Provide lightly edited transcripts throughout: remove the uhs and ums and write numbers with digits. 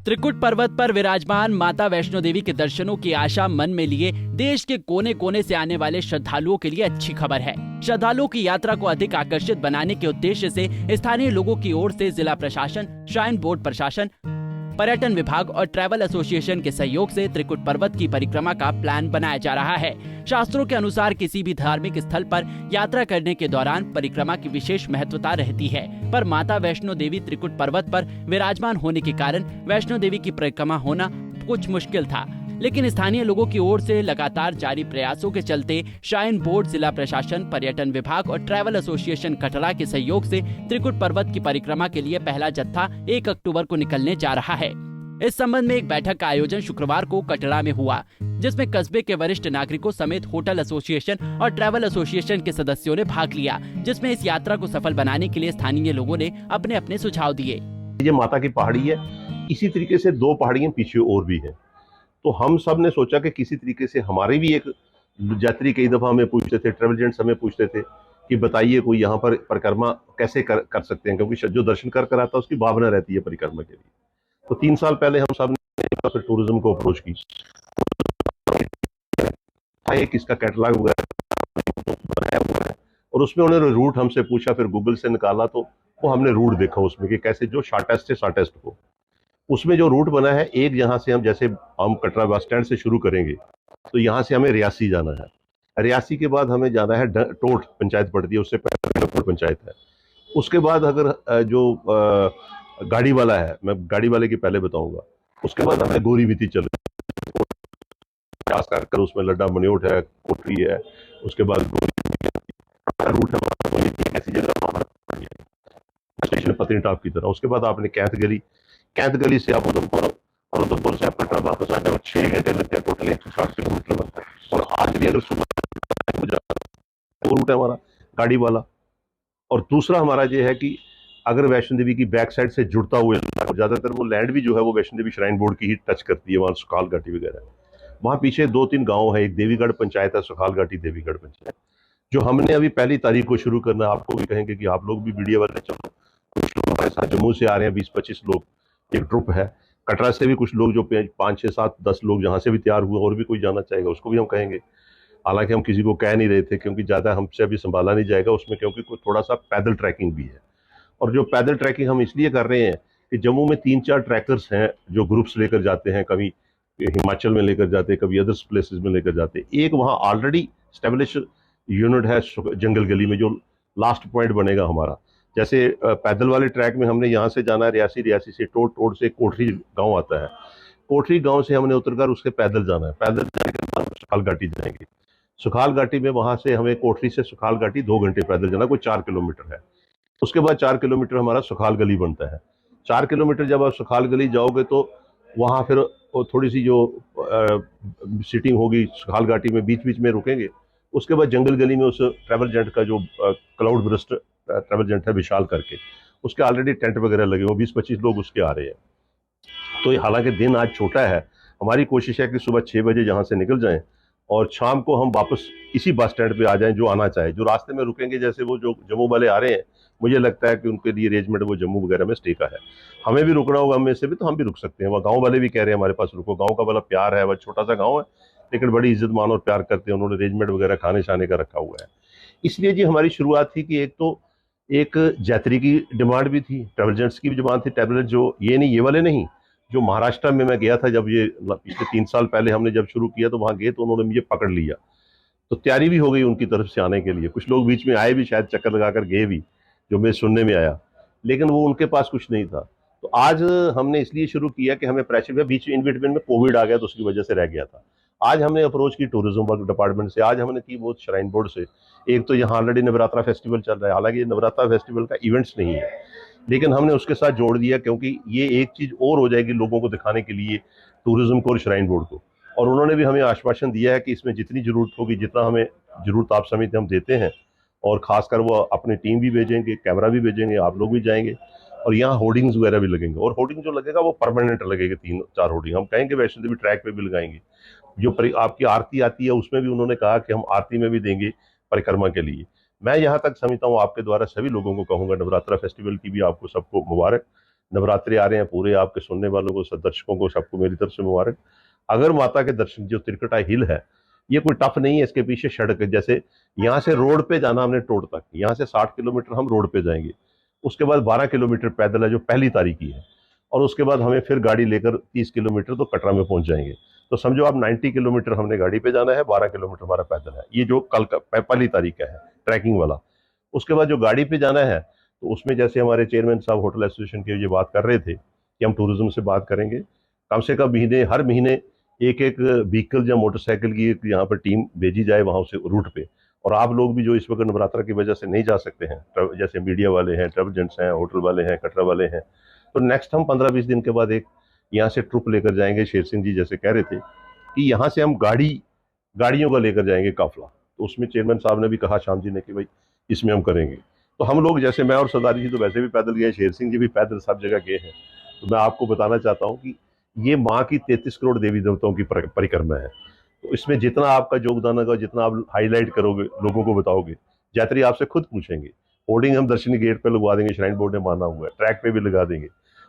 त्रिकुट पर्वत पर विराजमान माता वैष्णो देवी के दर्शनों की आशा मन में लिए देश के कोने कोने से आने वाले श्रद्धालुओं के लिए अच्छी खबर है। श्रद्धालुओं की यात्रा को अधिक आकर्षित बनाने के उद्देश्य से स्थानीय लोगों की ओर से जिला प्रशासन, श्राइन बोर्ड प्रशासन, पर्यटन विभाग और ट्रैवल एसोसिएशन के सहयोग से त्रिकुट पर्वत की परिक्रमा का प्लान बनाया जा रहा है। शास्त्रों के अनुसार किसी भी धार्मिक स्थल पर यात्रा करने के दौरान परिक्रमा की विशेष महत्वता रहती है, पर माता वैष्णो देवी त्रिकुट पर्वत पर विराजमान होने के कारण वैष्णो देवी की परिक्रमा होना कुछ मुश्किल था। लेकिन स्थानीय लोगों की ओर से लगातार जारी प्रयासों के चलते श्राइन बोर्ड, जिला प्रशासन, पर्यटन विभाग और ट्रैवल एसोसिएशन कटरा के सहयोग से त्रिकुट पर्वत की परिक्रमा के लिए पहला जत्था 1 अक्टूबर को निकलने जा रहा है। इस संबंध में एक बैठक का आयोजन शुक्रवार को कटरा में हुआ, जिसमें कस्बे के वरिष्ठ नागरिकों समेत होटल एसोसिएशन और ट्रैवल एसोसिएशन के सदस्यों ने भाग लिया, जिसमें इस यात्रा को सफल बनाने के लिए स्थानीय लोगों ने अपने अपने सुझाव दिए। ये माता की पहाड़ी है, इसी तरीके से 2 पहाड़ियां पीछे और भी है, तो हम सब ने सोचा कि किसी तरीके से हमारे भी एक यात्री कई दफा हमें पूछते थे, ट्रैवल एजेंट्स हमें पूछते थे कि बताइए कोई यहाँ पर परिक्रमा कैसे कर सकते हैं, क्योंकि जो दर्शन कर आता है उसकी भावना रहती है परिक्रमा के लिए। तो 3 साल पहले हम सब ने फिर टूरिज्म को अप्रोच की, एक इसका कैटलॉग वगैरह बनाया हुआ है और उसमें उन्होंने रूट हमसे पूछा, फिर गूगल से निकाला तो वो हमने रूट देखा उसमें कि कैसे जो शॉर्टेस्ट से शॉर्टेस्ट हो। उसमें जो रूट बना है, एक यहाँ से हम कटरा बस स्टैंड से शुरू करेंगे तो यहाँ से हमें रियासी जाना है, रियासी के बाद हमें जाना है टोट पंचायत पड़ती है, उससे पहले पंचायत है। उसके बाद अगर जो गाड़ी वाला है, मैं गाड़ी वाले की पहले बताऊंगा, उसके बाद हमें गोरी बीती चल कर उसमें लड्डा मनियोट है, कोठरी है, उसके बाद रूट है ऐसी जगह स्टेशन पत्नीटॉप की तरह। उसके बाद आपने कैंथ गली से आप उधमपुर से आप कटरा वापस आ जाओ, 6 घंटे लगते हैं, टोटल 160 किलोमीटर बनता है। और आज भी अगर सुबह तो रूट है हमारा गाड़ी वाला। और दूसरा हमारा ये है कि अगर वैष्णो देवी की बैक साइड से जुड़ता हुआ, ज्यादातर वो लैंड भी जो है वो वैष्णो देवी श्राइन बोर्ड की ही टच करती है, वहाँ सुखाल घाटी वगैरह, वहाँ पीछे 2-3 गांव है, एक देवीगढ़ पंचायत है, सुखाल घाटी देवीगढ़ पंचायत, जो हमने अभी 1 तारीख को शुरू करना है। आपको भी कहेंगे कि आप लोग भी मीडिया वाले चलो, कुछ लोग हमारे साथ जम्मू से आ रहे हैं, 20-25 लोग, एक ट्रुप है, कटरा से भी कुछ लोग जो 5, 6, 7, 10 लोग जहाँ से भी तैयार हुए, और भी कोई जाना चाहेगा उसको भी हम कहेंगे। हालांकि हम किसी को कह नहीं रहे थे क्योंकि ज़्यादा हमसे अभी संभाला नहीं जाएगा उसमें, क्योंकि कोई थोड़ा सा पैदल ट्रैकिंग भी है। और जो पैदल ट्रैकिंग हम इसलिए कर रहे हैं कि जम्मू में 3-4 ट्रैकर्स हैं जो ग्रुप्स लेकर जाते हैं, कभी हिमाचल में लेकर जाते हैं, कभी अदर्स प्लेसेस में लेकर जाते हैं। एक वहाँ ऑलरेडी स्टेब्लिश यूनिट है जंगल गली में, जो लास्ट पॉइंट बनेगा हमारा। जैसे पैदल वाले ट्रैक में हमने यहाँ से जाना है रियासी, रियासी से टोट से कोठरी गांव आता है, कोठरी गांव से हमने उतरकर उसके पैदल जाना है, पैदल जाने के बाद सुखाल घाटी जाएंगे, सुखाल घाटी में वहां से हमें कोठरी से सुखाल घाटी 2 घंटे पैदल जाना, कोई 4 किलोमीटर है। उसके बाद 4 किलोमीटर हमारा सुखाल गली बनता है। 4 किलोमीटर जब आप सुखाल गली जाओगे तो वहाँ फिर थोड़ी सी जो सिटिंग होगी सुखाल घाटी में, बीच बीच में रुकेंगे। उसके बाद जंगल गली में उस ट्रैवल एजेंट का जो क्लाउड ब्रस्ट ट्रैवल एजेंट है विशाल करके, उसके ऑलरेडी टेंट वगैरह लगे हुए, 20-25 लोग उसके आ रहे हैं। तो हालांकि दिन आज छोटा है, हमारी कोशिश है कि सुबह 6 बजे यहाँ से निकल जाएं और शाम को हम वापस इसी बस स्टैंड पे आ जाएं, जो आना चाहे। जो रास्ते में रुकेंगे, जैसे वो जो जम्मू वाले आ रहे हैं, मुझे लगता है कि उनके लिए अरेंजमेंट वो जम्मू वगैरह में स्टे का है। हमें भी रुकना होगा, हमें से भी, तो हम भी रुक सकते हैं। वहाँ गाँव वाले भी कह रहे हैं हमारे पास रुको, गाँव का बड़ा प्यार है, वह छोटा सा गाँव है लेकिन बड़ी इज्जत मान और प्यार करते हैं, उन्होंने अरेंजमेंट वगैरह खाने शाने का रखा हुआ है। इसलिए जी हमारी शुरुआत थी कि एक यात्री की डिमांड भी थी, ट्रैवल एजेंट्स की भी डिमांड थी। ट्रैवल जो ये वाले नहीं, जो महाराष्ट्र में मैं गया था जब ये पिछले 3 साल पहले हमने जब शुरू किया, तो वहाँ गए तो उन्होंने मुझे पकड़ लिया, तो तैयारी भी हो गई उनकी तरफ से आने के लिए। कुछ लोग बीच में आए भी, शायद चक्कर लगाकर गए भी, जो मैं सुनने में आया, लेकिन वो उनके पास कुछ नहीं था। तो आज हमने इसलिए शुरू किया कि हमें प्रेशर में, बीच इन बिटवीन में कोविड आ गया तो उसकी वजह से रह गया था। आज हमने अप्रोच की टूरिज्म डिपार्टमेंट से, आज हमने की वो श्राइन बोर्ड से। एक तो यहाँ ऑलरेडी नवरात्रा फेस्टिवल चल रहा है, हालांकि ये नवरात्रा फेस्टिवल का इवेंट्स नहीं है, लेकिन हमने उसके साथ जोड़ दिया क्योंकि ये एक चीज और हो जाएगी लोगों को दिखाने के लिए, टूरिज्म को और श्राइन बोर्ड को। और उन्होंने भी हमें आश्वासन दिया है कि इसमें जितनी जरूरत होगी, जितना हमें जरूरत आप समिति हम देते हैं, और खासकर वो अपनी टीम भी भेजेंगे, कैमरा भी भेजेंगे, आप लोग भी जाएंगे, और यहाँ होर्डिंग्स वगैरह भी लगेंगे। और होर्डिंग जो लगेगा वो परमानेंट लगेगा, 3-4 होर्डिंग हम कहेंगे वैष्णो देवी ट्रैक पे भी लगाएंगे। जो आपकी आरती आती है उसमें भी उन्होंने कहा कि हम आरती में भी देंगे परिक्रमा के लिए। मैं यहाँ तक समझता हूँ, आपके द्वारा सभी लोगों को कहूँगा, नवरात्रा फेस्टिवल की भी आपको सबको मुबारक। नवरात्रि आ रहे हैं पूरे, आपके सुनने वालों को, सब दर्शकों को, सबको मेरी तरफ से मुबारक। अगर माता के दर्शन, जो त्रिकुटा हिल है ये कोई टफ नहीं है, इसके पीछे सड़क है। जैसे यहाँ से रोड पे जाना हमने टोट तक, यहाँ से 60 किलोमीटर हम रोड पे जाएंगे, उसके बाद 12 किलोमीटर पैदल है जो पहली तारीखी है, और उसके बाद हमें फिर गाड़ी लेकर 30 किलोमीटर तो कटरा में पहुंच जाएंगे। तो समझो आप 90 किलोमीटर हमने गाड़ी पे जाना है, 12 किलोमीटर हमारा पैदल है। ये जो कल का पहली तारीख का है ट्रैकिंग वाला। उसके बाद जो गाड़ी पे जाना है तो उसमें जैसे हमारे चेयरमैन साहब होटल एसोसिएशन के ये बात कर रहे थे कि हम टूरिज्म से बात करेंगे, कम से कम हर महीने एक एक व्हीकल या मोटरसाइकिल की एक यहाँ पर टीम भेजी जाए वहाँ से रूट पे। और आप लोग भी जो इस वक्त नवरात्रा की वजह से नहीं जा सकते हैं, जैसे मीडिया वाले हैं, ट्रैवल एजेंट्स हैं, होटल वाले हैं, कटरा वाले हैं, तो नेक्स्ट हम 15-20 दिन के बाद एक यहाँ से ट्रुप लेकर जाएंगे। शेर सिंह जी जैसे कह रहे थे कि यहाँ से हम गाड़ियों का लेकर जाएंगे काफिला, तो उसमें चेयरमैन साहब ने भी कहा, शाम जी ने, कि भाई इसमें हम करेंगे। तो हम लोग, जैसे मैं और सरदारी जी तो वैसे भी पैदल गए, शेर सिंह जी भी पैदल सब जगह गए हैं। तो मैं आपको बताना चाहता हूँ कि ये माँ की 33 करोड़ देवी देवताओं की परिक्रमा है। तो इसमें जितना आपका योगदान होगा, जितना आप हाईलाइट करोगे, लोगों को बताओगे, यात्री आपसे खुद पूछेंगे। होर्डिंग हम दर्शनी गेट पे लगवा देंगे, श्राइन बोर्ड ने माना हुआ है, ट्रैक पे भी लगा देंगे,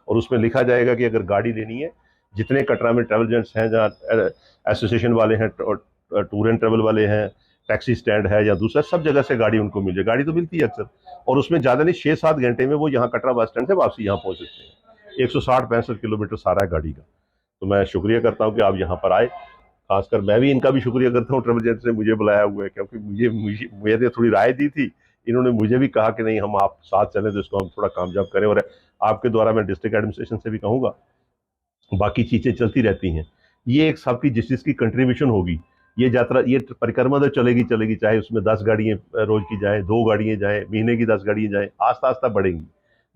और उसमें लिखा जाएगा कि अगर गाड़ी लेनी है, जितने कटरा में ट्रैवल एजेंट्स हैं, जहाँ एसोसिएशन वाले हैं, टूर एंड ट्रैवल वाले हैं, टैक्सी स्टैंड है या दूसरा, सब जगह से गाड़ी उनको मिल जाए। गाड़ी तो मिलती है अक्सर, और उसमें ज़्यादा नहीं 6-7 घंटे में वो यहाँ कटरा बस स्टैंड से वापसी यहाँ पहुँच सकते हैं। 160-65 किलोमीटर सारा है गाड़ी का। तो मैं शुक्रिया करता हूँ कि आप यहाँ पर आए। खासकर मैं भी इनका भी शुक्रिया करता हूँ, ट्रैवल एजेंट ने मुझे बुलाया हुआ है, क्योंकि मुझे थोड़ी राय दी थी, इन्होंने मुझे भी कहा कि नहीं, हम आप साथ चलें तो इसको हम थोड़ा कामयाब करें। और आपके द्वारा मैं डिस्ट्रिक्ट एडमिनिस्ट्रेशन से भी कहूँगा, बाकी चीज़ें चलती रहती हैं, ये एक सबकी जिसकी कंट्रीब्यूशन होगी, ये यात्रा, ये परिक्रमा तो चलेगी, चाहे उसमें 10 गाड़ियाँ रोज की जाएँ, 2 गाड़ियाँ जाएँ, महीने की 10 गाड़ियाँ जाएँ, आस्ता आस्ता बढ़ेंगी।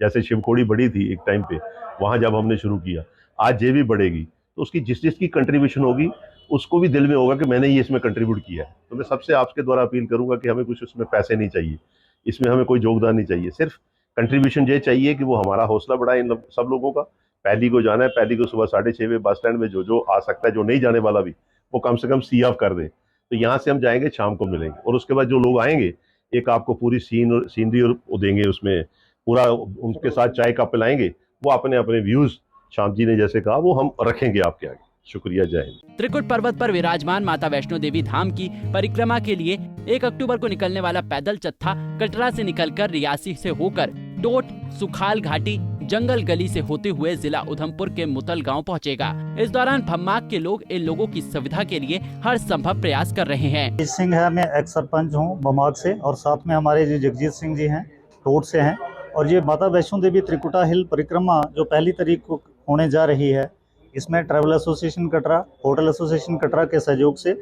जैसे शिवखोड़ी बढ़ी थी एक टाइम पे, वहाँ जब हमने शुरू किया, आज ये भी बढ़ेगी। तो उसकी जिसकी कंट्रीब्यूशन होगी, उसको भी दिल में होगा कि मैंने ये इसमें कंट्रीब्यूट किया है। तो मैं सबसे आपके द्वारा अपील करूंगा कि हमें कुछ उसमें पैसे नहीं चाहिए, इसमें हमें कोई योगदान नहीं चाहिए, सिर्फ कंट्रीब्यूशन ये चाहिए कि वो हमारा हौसला बढ़ाए इन सब लोगों का। पहली को जाना है, पहली को सुबह 6:30 बजे बस स्टैंड में जो आ सकता है, जो नहीं जाने वाला भी, वो कम से कम सी ऑफ कर दें। तो यहाँ से हम जाएंगे, शाम को मिलेंगे, और उसके बाद जो लोग आएंगे, एक आपको पूरी सीनरी और देंगे, उसमें पूरा उनके साथ चाय का पिलाएंगे, वो अपने अपने व्यूज, शाम जी ने जैसे कहा, वो हम रखेंगे आपके आगे। शुक्रिया, जय हिंद। त्रिकुट पर्वत पर विराजमान माता वैष्णो देवी धाम की परिक्रमा के लिए 1 अक्टूबर को निकलने वाला पैदल जत्था कटरा से निकलकर रियासी से होकर टोट, सुखाल घाटी, जंगल गली से होते हुए जिला उधमपुर के मुतल गांव पहुंचेगा। इस दौरान भम्माक के लोग इन लोगों की सुविधा के लिए हर संभव प्रयास कर रहे हैं। सिंह है, मैं एक्स सरपंच हूँ भम्माक से, और साथ में हमारे जी जगजीत सिंह जी हैं, टोट से हैं। और ये माता वैष्णो देवी त्रिकुटा हिल परिक्रमा जो पहली तारीख को होने जा रही है, इसमें travel association Katra, hotel association Katra के सहयोग से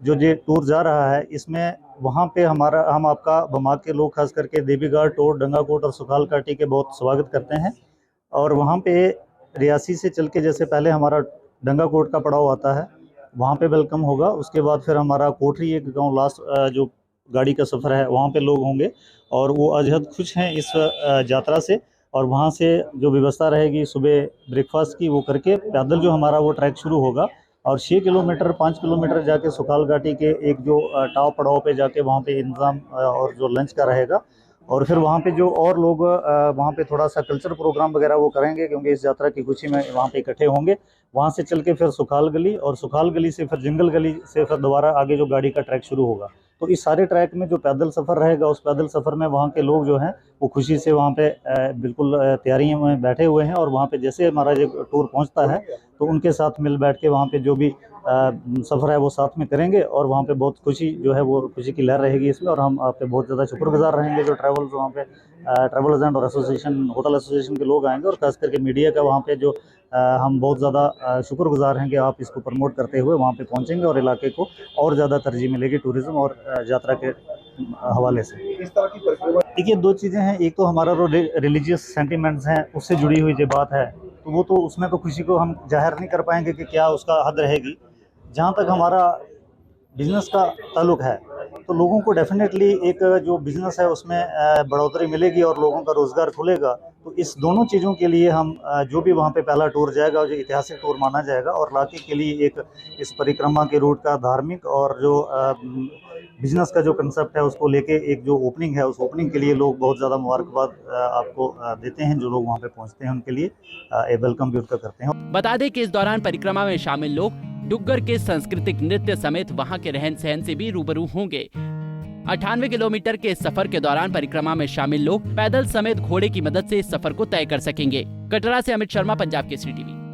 जो ये टूर जा रहा है, इसमें वहाँ पे हम आपका भम्माक के लोग खास करके देवीगढ़, टोट, डंगाकोट और सुखाल घाटी के बहुत स्वागत करते हैं। और वहाँ पे रियासी से चल के, जैसे पहले हमारा डंगाकोट का पड़ाव आता है, वहाँ पे वेलकम होगा। उसके बाद फिर हमारा कोठरी एक गांव लास्ट जो गाड़ी का सफ़र है, वहाँ पे लोग होंगे, और वो अजहद खुश हैं इस यात्रा से। और वहाँ से जो व्यवस्था रहेगी सुबह ब्रेकफास्ट की, वो करके पैदल जो हमारा वो ट्रैक शुरू होगा, और 6 किलोमीटर 5 किलोमीटर जाके सुखाल घाटी के एक जो टाव पड़ाव पे जाके वहाँ पे इंतज़ाम और जो लंच का रहेगा। और फिर वहाँ पे जो और लोग वहाँ पे थोड़ा सा कल्चर प्रोग्राम वगैरह वो करेंगे, क्योंकि इस यात्रा की खुशी में वहाँ पे इकट्ठे होंगे। वहाँ से चल के फिर सुखाल गली, और सुखाल गली से फिर जंगल गली से फिर दोबारा आगे जो गाड़ी का ट्रैक शुरू होगा। तो इस सारे ट्रैक में जो पैदल सफ़र रहेगा, उस पैदल सफ़र में वहाँ के लोग जो हैं वो खुशी से वहाँ पे बिल्कुल तैयारियों में बैठे हुए हैं। और वहाँ पे जैसे हमारा जो टूर पहुँचता है, तो उनके साथ मिल बैठ के वहाँ पे जो भी सफ़र है वो साथ में करेंगे। और वहाँ पे बहुत खुशी जो है वो खुशी की लहर रहेगी इसमें। और हम आपके बहुत ज़्यादा शुक्रगुजार रहेंगे जो ट्रैवल्स वहाँ पे ट्रैवल एजेंट और एसोसिएशन, होटल एसोसिएशन के लोग आएंगे, और खास करके मीडिया का वहाँ पे जो हम बहुत ज़्यादा शुक्रगुजार हैं कि आप इसको प्रमोट करते हुए वहाँ पे पहुँचेंगे, और इलाके को और ज़्यादा तरजीह मिलेगी टूरिज़्म और यात्रा के हवाले से। इस तरह की परिक्रमा, देखिए 2 चीज़ें हैं, एक तो हमारा जो रिलीजियस सेंटिमेंट्स हैं उससे जुड़ी हुई जो बात है, तो वो तो उसमें तो खुशी को हम जाहिर नहीं कर पाएंगे कि क्या उसका हद रहेगी। जहाँ तक हमारा बिज़नेस का ताल्लुक है, तो लोगों को डेफिनेटली एक जो बिज़नेस है उसमें बढ़ोतरी मिलेगी और लोगों का रोज़गार खुलेगा। तो इस दोनों चीज़ों के लिए हम जो भी वहाँ पे पहला टूर जाएगा, जो ऐतिहासिक टूर माना जाएगा, और इलाके के लिए एक इस परिक्रमा के रूट का धार्मिक और जो बिजनेस का जो कंसेप्ट है उसको लेके एक जो ओपनिंग है, उस ओपनिंग के लिए लोग बहुत ज़्यादा मुबारकबाद आपको देते हैं। जो लोग वहाँ पे पहुँचते हैं उनके लिए एक वेलकम भी उनका करते हैं। बता दें कि इस दौरान परिक्रमा में शामिल लोग डुग्गर के सांस्कृतिक नृत्य समेत वहां के रहन सहन से भी रूबरू होंगे। 98 किलोमीटर के इस सफर के दौरान परिक्रमा में शामिल लोग पैदल समेत घोड़े की मदद से इस सफर को तय कर सकेंगे। कटरा से अमित शर्मा, पंजाब केसरी टीवी।